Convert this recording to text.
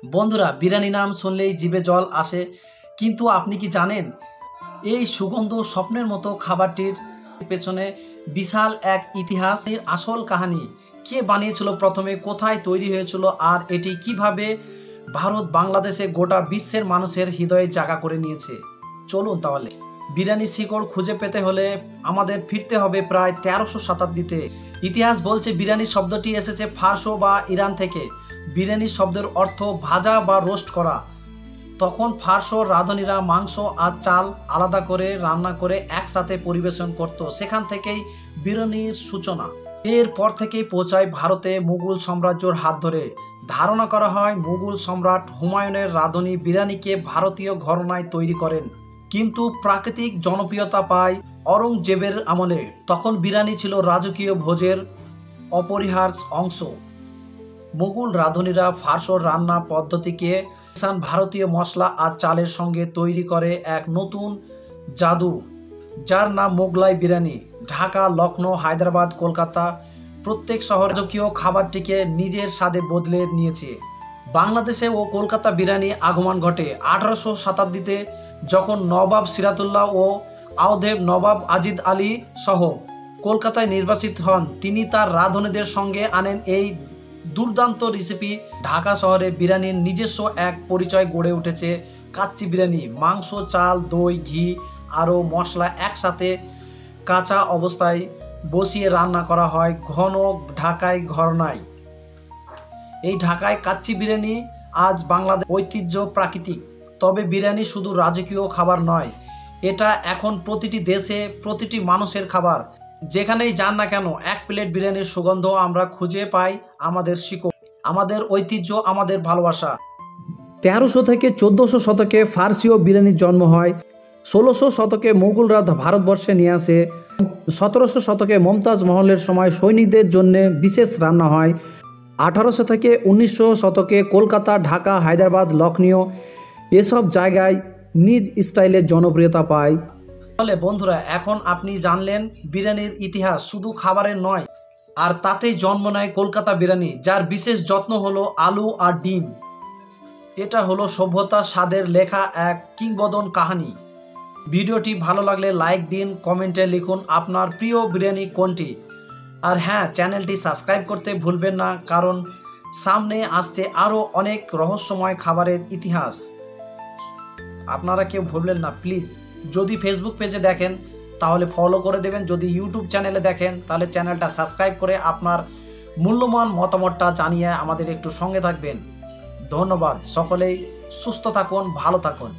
বন্ধুরা, বিরিয়ানি নাম শুনলেই জিভে জল আসে, কিন্তু আপনি কি জানেন এই সুগন্ধ স্বপ্নের মতো খাবারটির পেছনে বিশাল এক ইতিহাসের আসল কাহিনী? কে বানিয়েছিল প্রথমে, কোথায় তৈরি হয়েছিল, আর এটি কিভাবে ভারত, বাংলাদেশে, গোটা বিশ্বের মানুষের হৃদয়ে জায়গা করে নিয়েছে? চলুন তাহলে। বিরিয়ানির শিকড় খুঁজে পেতে হলে আমাদের ফিরতে হবে প্রায় 1300 শতাব্দীতে। ইতিহাস বলছে বিরিয়ানি শব্দটি এসেছে ফার্সো বা ইরান থেকে। বিরিয়ানি শব্দের অর্থ ভাজা বা রোস্ট করা। তখন ফার্সো রাঁধুনিরা মাংস আর চাল আলাদা করে রান্না করে একসাথে পরিবেশন করত। সেখান থেকেই বিরিয়ানির সূচনা। এরপর থেকেই পৌঁছায় ভারতে মুঘল সাম্রাজ্যের হাত ধরে। ধারণা করা হয় মুঘল সম্রাট হুমায়ুনের রাঁধুনি বিরিয়ানিকে ভারতীয় ঘরানায় তৈরি করেন, কিন্তু প্রাকৃতিক জনপ্রিয়তা পায় অরঙ্গজেবের আমলে। তখন বিরিয়ানি ছিল রাজকীয় ভোজের অপরিহার্য অংশ। মুঘল রাঁধুনিরা ফার্সোর রান্না পদ্ধতিকে ভারতীয় মশলা আর চালের সঙ্গে তৈরি করে এক নতুন জাদু, যার নাম মোগলাই বিরিয়ানি। ঢাকা, লখনৌ, হায়দ্রাবাদ, কলকাতা প্রত্যেক শহর রাজকীয় খাবারটিকে নিজের স্বাদে বদলে নিয়েছে। বাংলাদেশে ও কলকাতা বিরিয়ানি আগমন ঘটে 1800 শতাব্দীতে, যখন নবাব সিরাজউদ্দৌলা ও আওধের নবাব আজিদ আলী সহ কলকাতায় নির্বাসিত হন। তিনি তার রাঁধুনিদের সঙ্গে আনেন এই দুর্দান্ত রেসিপি। ঢাকা শহরে বিরিয়ানির নিজস্ব এক পরিচয় গড়ে উঠেছে। কাচ্চি বিরিয়ানি, মাংস, চাল, দই, ঘি আরও মশলা একসাথে কাঁচা অবস্থায় বসিয়ে রান্না করা হয় ঘন ঢাকায় ঘরানায়। এই ঢাকায় কাচ্চি বিরিয়ানি আজ বাংলাদেশ ঐতিহ্য প্রাকৃতিক। তবে বিরিয়ানি শুধু রাজকীয় খাবার নয়, এটা এখন প্রতিটি দেশে প্রতিটি মানুষের খাবার। যেখানেই যান না কেন, এক প্লেট বিরিয়ানির সুগন্ধ আমরা খুঁজে পাই আমাদের শিকড়, আমাদের ঐতিহ্য, আমাদের ভালোবাসা। 1300 থেকে 1400 শতকে ফার্সীয় বিরিয়ানির জন্ম হয়। 1600 শতকে মুঘলরা ভারতবর্ষে নিয়ে আসে। 1700 শতকে মমতাজ মহলের সময় সৈনিকদের জন্য বিশেষ রান্না হয়। 1800 থেকে 1900 শতকে কলকাতা, ঢাকা, হায়দ্রাবাদ, লখনৌ এসব জায়গায় নিজ স্টাইলের জনপ্রিয়তা পায়। তাহলে বন্ধুরা, এখন আপনি জানলেন বিরিয়ানির ইতিহাস শুধু খাবারের নয়, আর তাতেই জন্ম নেয় কলকাতা বিরিয়ানি, যার বিশেষ যত্ন হলো আলু আর ডিম। এটা হলো সভ্যতা স্বাদের লেখা এক কিংবদন্তি কাহিনী। ভিডিওটি ভালো লাগলে লাইক দিন, কমেন্টে লিখুন আপনার প্রিয় বিরিয়ানি কোনটি। আর হ্যাঁ, চ্যানেলটি সাবস্ক্রাইব করতে ভুলবেন না, কারণ সামনে আসছে আরও অনেক রহস্যময় খাবারের ইতিহাস। আপনারা কেউ ভুলবেন না প্লিজ। যদি ফেসবুক পেজে দেখেন তাহলে ফলো করে দেবেন, যদি ইউটিউব চ্যানেলে দেখেন তাহলে চ্যানেলটা সাবস্ক্রাইব করে আপনার মূল্যবান মতামতটা জানিয়ে আমাদের একটু সঙ্গে থাকবেন। ধন্যবাদ। সকলেই সুস্থ থাকুন, ভালো থাকুন।